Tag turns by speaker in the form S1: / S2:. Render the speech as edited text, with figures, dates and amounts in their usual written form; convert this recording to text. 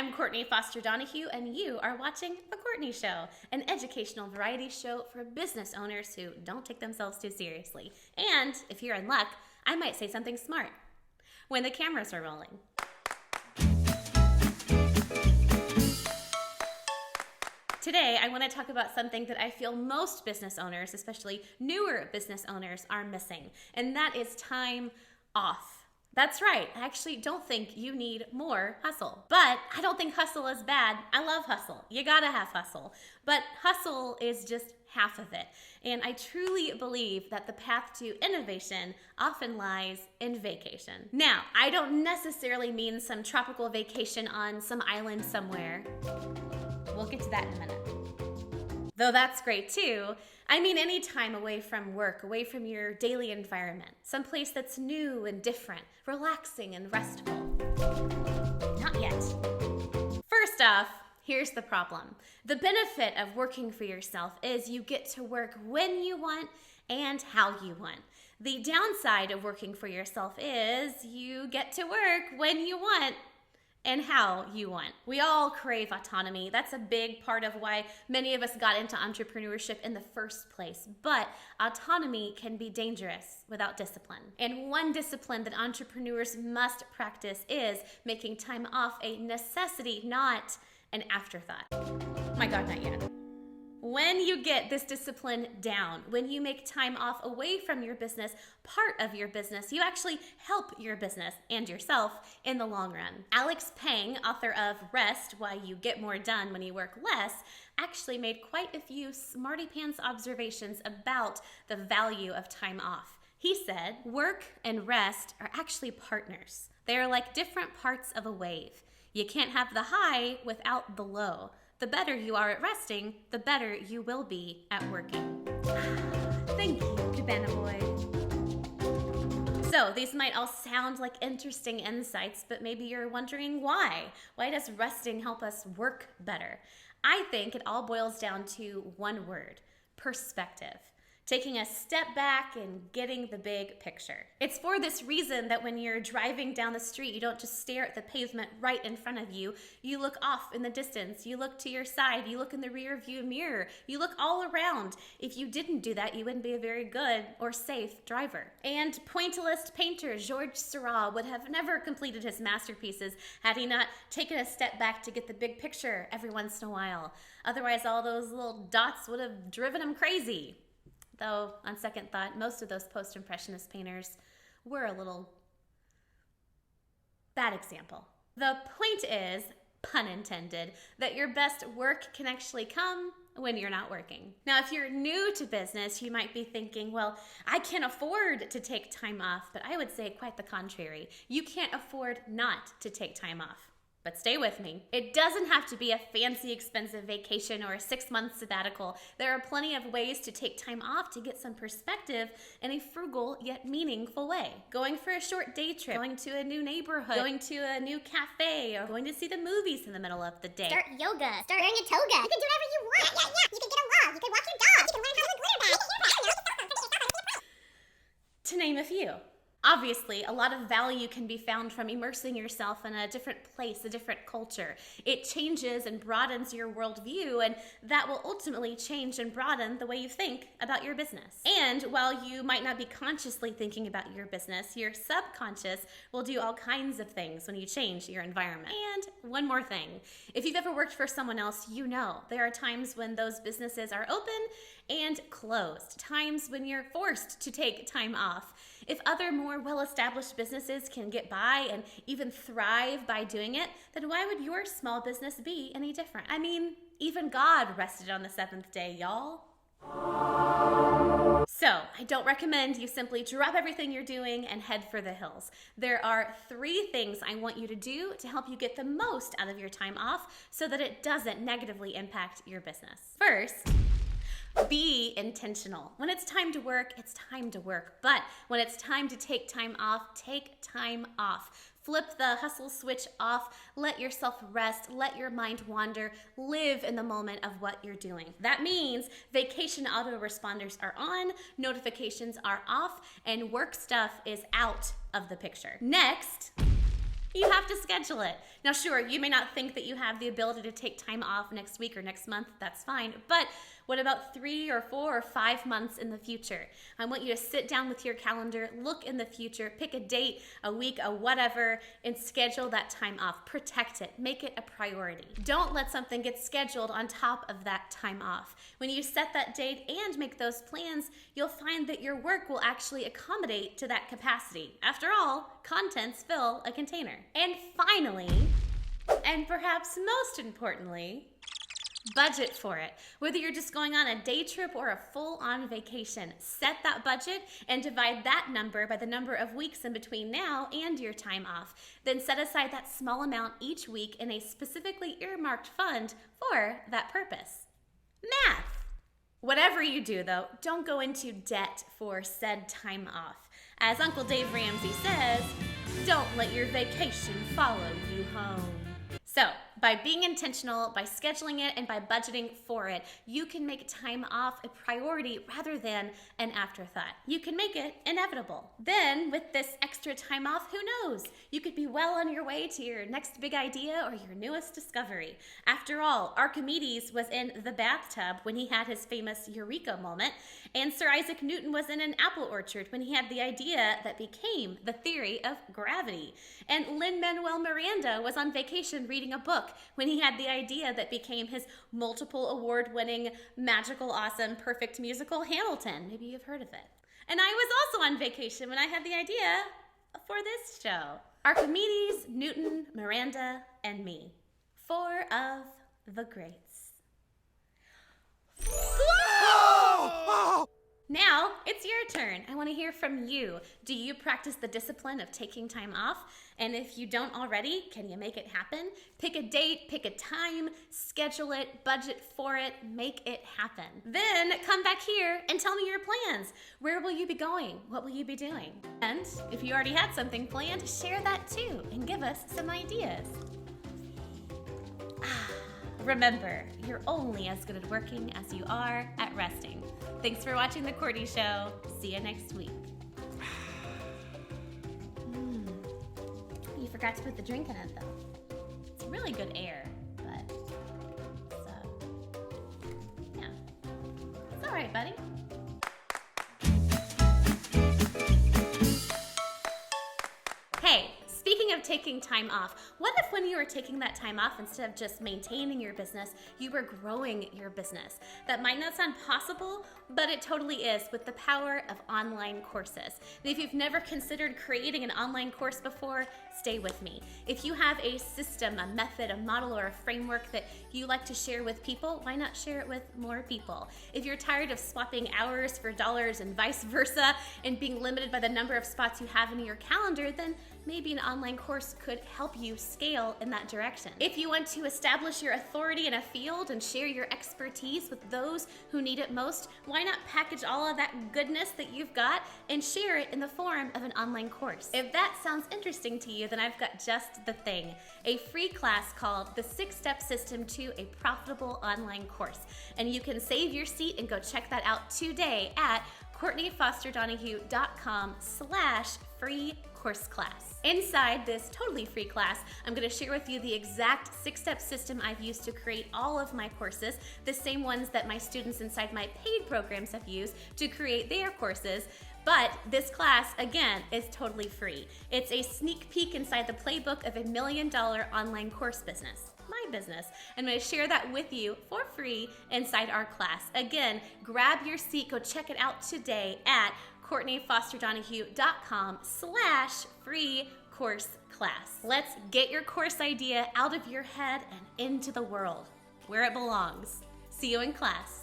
S1: I'm Courtney Foster-Donahue, and you are watching The Courtney Show, an educational variety show for business owners who don't take themselves too seriously. And if you're in luck, I might say something smart when the cameras are rolling. Today, I want to talk about something that I feel most business owners, especially newer business owners, are missing, and that is time off. That's right. I actually don't think you need more hustle. But I don't think hustle is bad. I love hustle. You gotta have hustle. But hustle is just half of it. And I truly believe that the path to innovation often lies in vacation. Now, I don't necessarily mean some tropical vacation on some island somewhere. We'll get to that in a minute. Though that's great too. I mean any time away from work, away from your daily environment. Someplace that's new and different, relaxing and restful. Not yet. First off, here's the problem. The benefit of working for yourself is you get to work when you want and how you want. The downside of working for yourself is you get to work when you want and how you want. We all crave autonomy. That's a big part of why many of us got into entrepreneurship in the first place. But autonomy can be dangerous without discipline. And one discipline that entrepreneurs must practice is making time off a necessity, not an afterthought. Oh my God, not yet. When you get this discipline down, when you make time off away from your business, part of your business, you actually help your business and yourself in the long run. Alex Pang, author of Rest, Why You Get More Done When You Work Less, actually made quite a few smarty pants observations about the value of time off. He said, work and rest are actually partners. They are like different parts of a wave. You can't have the high without the low. The better you are at resting, the better you will be at working. Thank you, Cabana Boy. So these might all sound like interesting insights, but maybe you're wondering why. Why does resting help us work better? I think it all boils down to one word: perspective. Taking a step back and getting the big picture. It's for this reason that when you're driving down the street, you don't just stare at the pavement right in front of you. You look off in the distance. You look to your side. You look in the rear view mirror. You look all around. If you didn't do that, you wouldn't be a very good or safe driver. And pointillist painter Georges Seurat would have never completed his masterpieces had he not taken a step back to get the big picture every once in a while. Otherwise, all those little dots would have driven him crazy. Though, on second thought, most of those post-impressionist painters were a little bad example. The point is, pun intended, that your best work can actually come when you're not working. Now, if you're new to business, you might be thinking, well, I can't afford to take time off, but I would say quite the contrary. You can't afford not to take time off. But stay with me. It doesn't have to be a fancy, expensive vacation or a 6-month sabbatical. There are plenty of ways to take time off to get some perspective in a frugal yet meaningful way. Going for a short day trip, going to a new neighborhood, going to a new cafe, or going to see the movies in the middle of the day.
S2: Start yoga. Start wearing a toga. You can do whatever you want. Yeah. You can get a walk. You can walk your dog. You can learn how to glitter bag.
S1: To name a few. Obviously, a lot of value can be found from immersing yourself in a different place, a different culture. It changes and broadens your worldview, and that will ultimately change and broaden the way you think about your business. And while you might not be consciously thinking about your business, your subconscious will do all kinds of things when you change your environment. And one more thing, if you've ever worked for someone else, you know there are times when those businesses are open and closed, times when you're forced to take time off. If other more well-established businesses can get by and even thrive by doing it, then why would your small business be any different? I mean, even God rested on the 7th day, y'all. So, I don't recommend you simply drop everything you're doing and head for the hills. There are 3 things I want you to do to help you get the most out of your time off so that it doesn't negatively impact your business. First, be intentional. When it's time to work, it's time to work. But when it's time to take time off, take time off. Flip the hustle switch off. Let yourself rest. Let your mind wander. Live in the moment of what you're doing. That means vacation autoresponders are on, notifications are off, and work stuff is out of the picture. Next, You have to schedule it. Now, sure, you may not think that you have the ability to take time off next week or next month. That's fine. But what about 3 or 4 or 5 months in the future? I want you to sit down with your calendar, look in the future, pick a date, a week, a whatever, and schedule that time off. Protect it. Make it a priority. Don't let something get scheduled on top of that time off. When you set that date and make those plans, you'll find that your work will actually accommodate to that capacity. After all, contents fill a container. And finally, and perhaps most importantly, budget for it. Whether you're just going on a day trip or a full-on vacation, set that budget and divide that number by the number of weeks in between now and your time off. Then set aside that small amount each week in a specifically earmarked fund for that purpose. Math! Whatever you do, though, don't go into debt for said time off. As Uncle Dave Ramsey says, don't let your vacation follow you home. So, by being intentional, by scheduling it, and by budgeting for it, you can make time off a priority rather than an afterthought. You can make it inevitable. Then, with this extra time off, who knows? You could be well on your way to your next big idea or your newest discovery. After all, Archimedes was in the bathtub when he had his famous Eureka moment, and Sir Isaac Newton was in an apple orchard when he had the idea that became the theory of gravity. And Lin-Manuel Miranda was on vacation reading a book when he had the idea that became his multiple award-winning, magical, awesome, perfect musical, Hamilton. Maybe you've heard of it. And I was also on vacation when I had the idea for this show. Archimedes, Newton, Miranda, and me. 4 of the greats. Whoa! Now, it's your turn. I want to hear from you. Do you practice the discipline of taking time off? And if you don't already, can you make it happen? Pick a date, pick a time, schedule it, budget for it, make it happen. Then come back here and tell me your plans. Where will you be going? What will you be doing? And if you already had something planned, share that too and give us some ideas. Remember, you're only as good at working as you are at resting. Thanks for watching The Courtney Show. See you next week. You forgot to put the drink in it, though. It's really good air, but yeah. It's all right, buddy. Hey. Speaking of taking time off, what if when you were taking that time off, instead of just maintaining your business, you were growing your business? That might not sound possible, but it totally is with the power of online courses. And if you've never considered creating an online course before, stay with me. If you have a system, a method, a model, or a framework that you like to share with people, why not share it with more people? If you're tired of swapping hours for dollars and vice versa and being limited by the number of spots you have in your calendar, then maybe an online course could help you scale in that direction. If you want to establish your authority in a field and share your expertise with those who need it most, why not package all of that goodness that you've got and share it in the form of an online course? If that sounds interesting to you, then I've got just the thing. A free class called The 6-Step System to a Profitable Online Course. And you can save your seat and go check that out today at CourtneyFoster-Donahue.com/free course class. Inside this totally free class, I'm going to share with you the exact 6-step system I've used to create all of my courses, the same ones that my students inside my paid programs have used to create their courses. But this class, again, is totally free. It's a sneak peek inside the playbook of $1 million online course business. My business. I'm going to share that with you for free inside our class. Again, grab your seat, go check it out today at CourtneyFoster-Donahue.com/free course class. Let's get your course idea out of your head and into the world, where it belongs. See you in class.